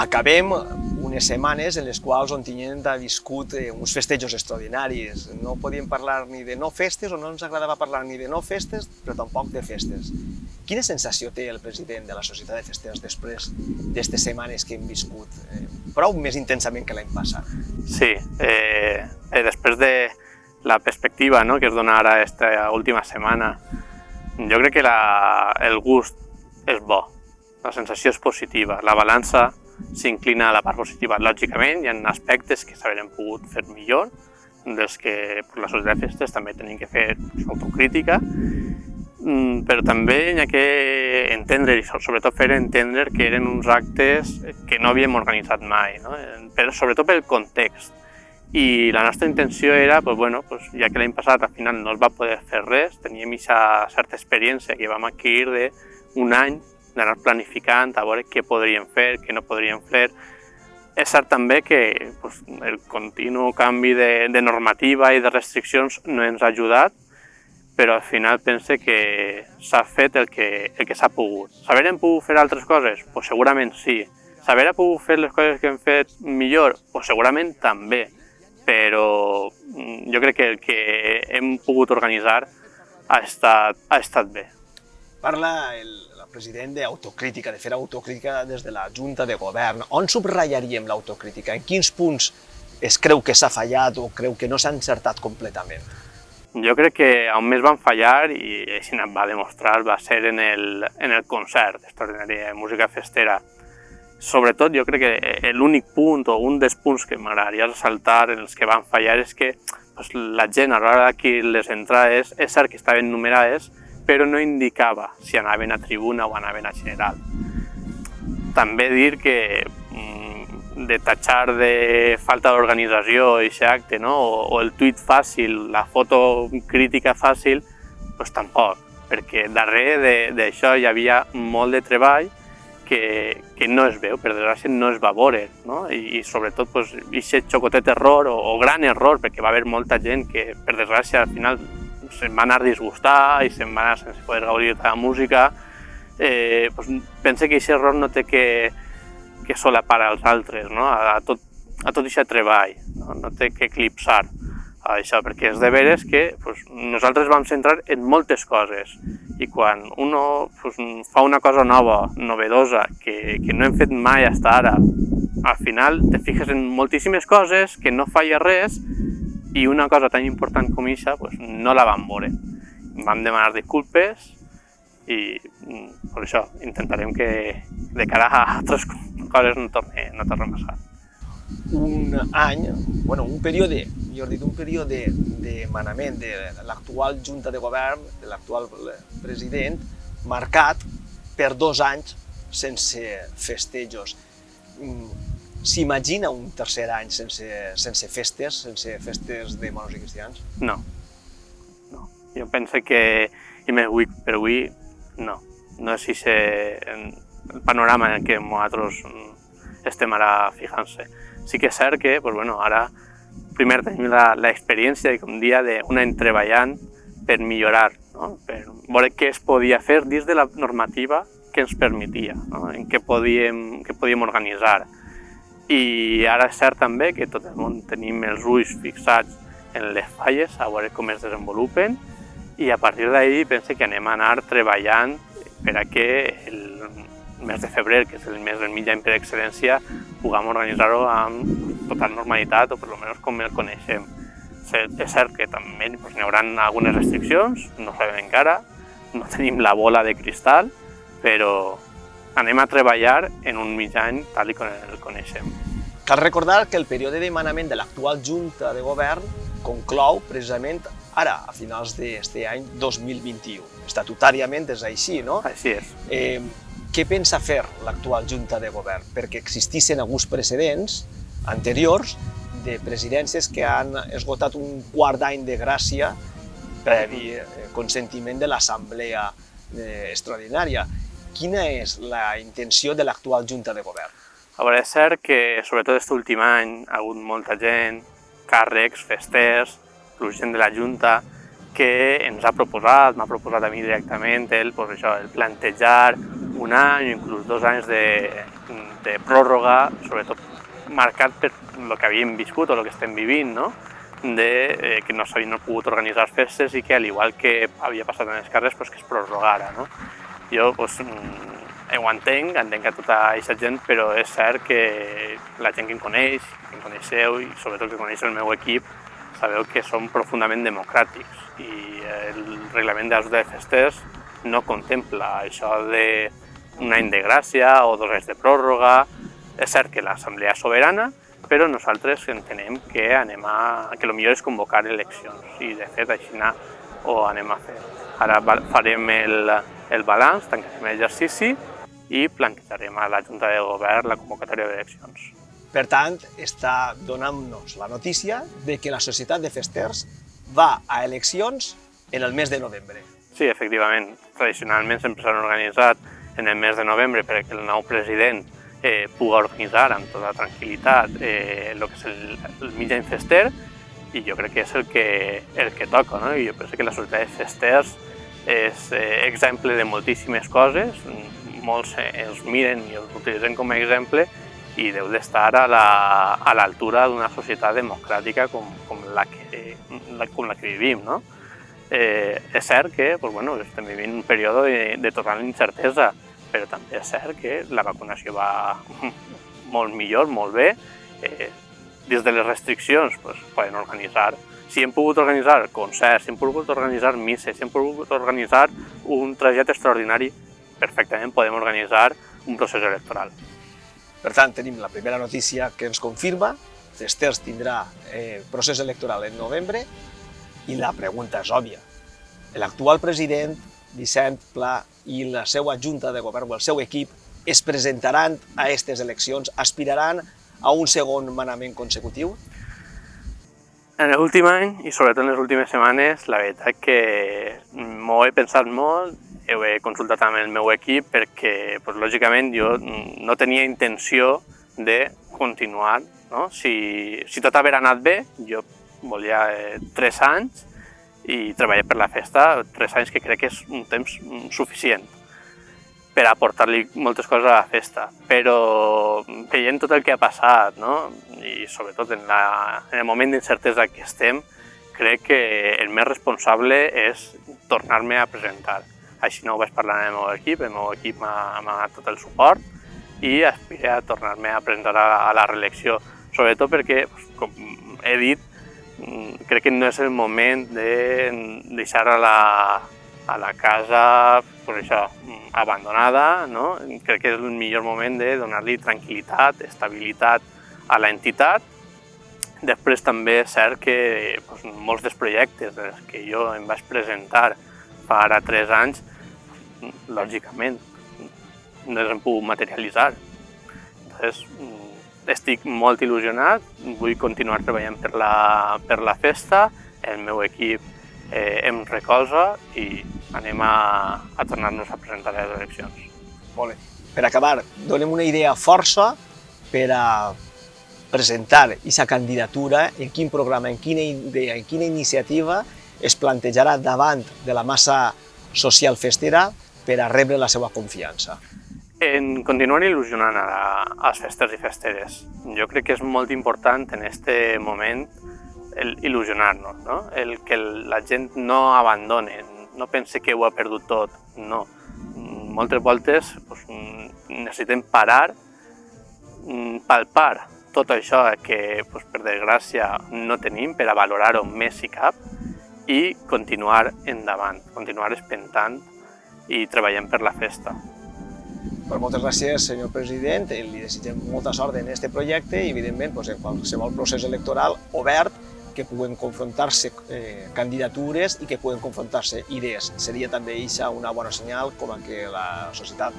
acabem unes setmanes en les quals Ontinyent ha viscut uns festejos extraordinaris. No podíem parlar ni de no festes, o no ens agradava parlar ni de no festes, però tampoc de festes. Quina sensació té el president de la Societat de Festers després d'aquestes setmanes que hem viscut? Prou més intensament que l'any passat. Sí, després de la perspectiva que es dona ara aquesta última setmana, jo crec que el gust és bo, la sensació és positiva, la balança s'inclina a la part positiva. Lògicament, hi ha aspectes que s'haurien pogut fer millor, dels que la Societat de Festes també tenim que fer autocrítica, però també hi ha que entendre, i sobretot fer entendre que eren uns actes que no havíem organitzat mai, però sobretot pel context. I la nostra intenció era, ja que l'any passat al final no es va poder fer res, teníem aquesta certa experiència que vam adquirir d'un any d'anar planificant a veure què podríem fer, què no podríem fer. És cert també que el continu canvi de normativa i de restriccions no ens ha ajudat, però al final pense que s'ha fet el que s'ha pogut. S'haurien pogut fer altres coses? Segurament sí. S'haurien pogut fer les coses que hem fet millor? Segurament també, però jo crec que el que hem pogut organitzar ha estat bé. Parla el president d'autocrítica, de fer autocrítica des de la Junta de Govern. On subratllaríem l'autocrítica? En quins punts es creu que s'ha fallat o creu que no s'ha encertat completament? Jo crec que on més van fallar, i així es va demostrar, va ser en el concert extraordinari de música festera. Sobretot, jo crec que l'únic punt o un dels punts que m'agradaria ressaltar en els que van fallar és que la gent a l'hora d'adquirir les entrades és cert que estaven numerades, però no indicava si anaven a tribuna o anaven a general. També dir que de tatxar de falta d'organització aquest acte, o el tuit fàcil, la foto crítica fàcil, doncs tampoc, perquè darrere d'això hi havia molt de treball que no es veu, per desgràcia no es va veure, i sobretot aquest xocotet error o gran error, perquè va haver molta gent que per desgràcia al final se'n va anar a disgustar i se'n va anar sense poder gaudir de la música, pense que aquest error no té que solapar als altres, a tot aquest treball, no té que eclipsar això, perquè és de veres que nosaltres vam centrar en moltes coses i quan uno fa una cosa nova, novedosa, que no hem fet mai fins ara, al final te fixes en moltíssimes coses que no falla res i una cosa tan important com aquesta no la vam veure. Vam demanar disculpes i per això intentarem que de cara a altres coses no torni a passar. Un període de manament de l'actual Junta de Govern, de l'actual president, marcat per 2 anys sense festejos. S'imagina un tercer any sense festes de moros i cristians? No. Jo penso que, i més avui per avui, no. No és el panorama en què nosaltres estem ara fijant-se. Sí que és cert que ara primer tenim l'experiència, com dia, d'un any treballant per millorar, per veure què es podia fer dins de la normativa que ens permetia, en què podíem organitzar. I ara és cert també que tot el món tenim els ulls fixats en les falles, a veure com es desenvolupen, i a partir d'ahir penso que anem a anar treballant per a que el mes de febrer, que és el mes del mig any per excel·lència, puguem organitzar-ho amb total normalitat, o per almenys com el coneixem. És cert que també n'hi haurà algunes restriccions, no ho sabem encara, no tenim la bola de cristal, però anem a treballar en un mig any tal com el coneixem. Cal recordar que el període de manament de l'actual Junta de Govern conclou precisament ara, a finals d'aquest any 2021. Estatutàriament és així, no? Així és. Què pensa fer l'actual Junta de Govern? Perquè existissin alguns precedents anteriors de presidències que han esgotat un quart d'any de gràcia previ consentiment de l'Assemblea Extraordinària. Quina és la intenció de l'actual Junta de Govern? A veure, és cert que sobretot aquest últim any ha hagut molta gent, càrrecs, festers, gent de la Junta, que ens ha proposat, m'ha proposat a mi directament el plantejar un any o inclús 2 anys de pròrroga, sobretot marcat per el que havíem viscut o el que estem vivint, no? Que no s'havien pogut organitzar festes i que, al igual que havia passat en els carrers, que es prorrogara. No? Jo ho entenc que tota aquesta gent, però és cert que la gent que em coneixeu i sobretot que coneix el meu equip, sabeu que som profundament democràtics i el reglament de la Junta de Festes no contempla això d'un any de gràcia o 2 anys de pròrroga. És cert que l'Assemblea és soberana, però nosaltres entenem que el millor és convocar eleccions i, de fet, així ho anem a fer. Ara farem el balanç, tancarem l'exercici i plantejarem a la Junta de Govern la convocatòria d'eleccions. Per tant, està donant-nos la notícia de que la Societat de Festers va a eleccions en el mes de novembre. Sí, efectivament. Tradicionalment sempre s'han organitzat en el mes de novembre perquè el nou president pugui organitzar amb tota tranquil·litat el que és el mig any fester, i jo crec que és el que toca. No? I jo penso que la Societat de Festers és exemple de moltíssimes coses, molts els miren i els utilitzen com a exemple i deu d'estar a l'altura d'una societat democràtica com la que vivim. No? És cert que estem vivint un període de total incertesa, però també és cert que la vacunació va molt millor, molt bé. Dins de les restriccions poden organitzar, si hem pogut organitzar concerts, si hem pogut organitzar misses, si hem pogut organitzar un trasllat extraordinari, perfectament podem organitzar un procés electoral. Per tant, tenim la primera notícia que ens confirma, Festers tindrà procés electoral en novembre, i la pregunta és òbvia. L'actual president, Vicent Pla, i la seva Junta de Govern o el seu equip es presentaran a aquestes eleccions, aspiraran a un segon manament consecutiu? En l'últim any, i sobretot en les últimes setmanes, la veritat que m'ho he pensat molt, ho he consultat amb el meu equip perquè, lògicament, jo no tenia intenció de continuar. No? Si tot hagués anat bé, jo volia 3 anys i treballar per la festa, 3 anys que crec que és un temps suficient per aportar-li moltes coses a la festa. Però veient tot el que ha passat, no? I sobretot en el moment d'incertesa que estem, crec que el més responsable és tornar-me a presentar. Així no ho vaig parlar amb el meu equip m'ha donat tot el suport i aspiré a tornar-me a presentar a la reelecció. Sobretot perquè, com he dit, crec que no és el moment de deixar a la casa abandonada, no? Crec que és el millor moment de donar-li tranquil·litat, estabilitat a l'entitat. Després també és cert que molts dels projectes que jo em vaig presentar fa ara 3 anys, lògicament, no els hem pogut materialitzar. Entonces, estic molt il·lusionat, vull continuar treballant per la festa, el meu equip em recolza i anem a tornar-nos a presentar a les eleccions. Molt bé. Per acabar, donem una idea força per a presentar aquesta candidatura, en quin programa, en quina idea, en quina iniciativa es plantejarà davant de la massa social festera per a rebre la seva confiança. En continuar il·lusionant als festers i festeres. Jo crec que és molt important en aquest moment il·lusionar-nos, no? Que la gent no abandone, no pense que ho ha perdut tot, no. Moltes voltes necessitem parar, palpar tot això que per desgràcia no tenim per a valorar-ho més si cap i continuar endavant, continuar espentant i treballant per la festa. Moltes gràcies, senyor president, li desitgem molta sort en aquest projecte i, evidentment, en qualsevol procés electoral obert que puguen confrontar-se candidatures i que puguen confrontar-se idees. Seria també una bona senyal com que la societat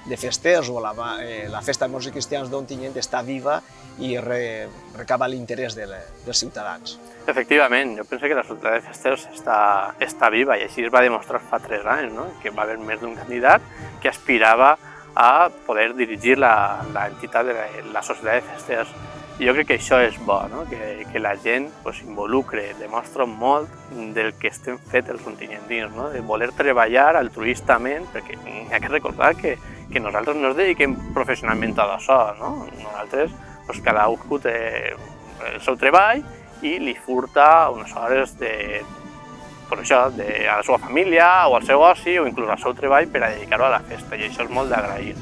de festers o la festa de morts i cristians d'Ontinyent està viva i recava l'interès dels ciutadans. Efectivament, jo penso que la societat de festers està viva i així es va demostrar fa 3 anys, no? Que va haver més d'un candidat que aspirava a poder dirigir l'entitat de la societat de festers. I jo crec que això és bo, no? Que la gent s'involucre, demostra molt del que estem fet els ontinyentins, no? De voler treballar altruistament, perquè hi ha que recordar que que nosaltres no ens dediquem professionalment a això, no? Nosaltres, doncs, cadascú té el seu treball i li furta unes hores per això, a la seva família o al seu oci o inclús al seu treball per a dedicar-ho a la festa, i això és molt d'agrair.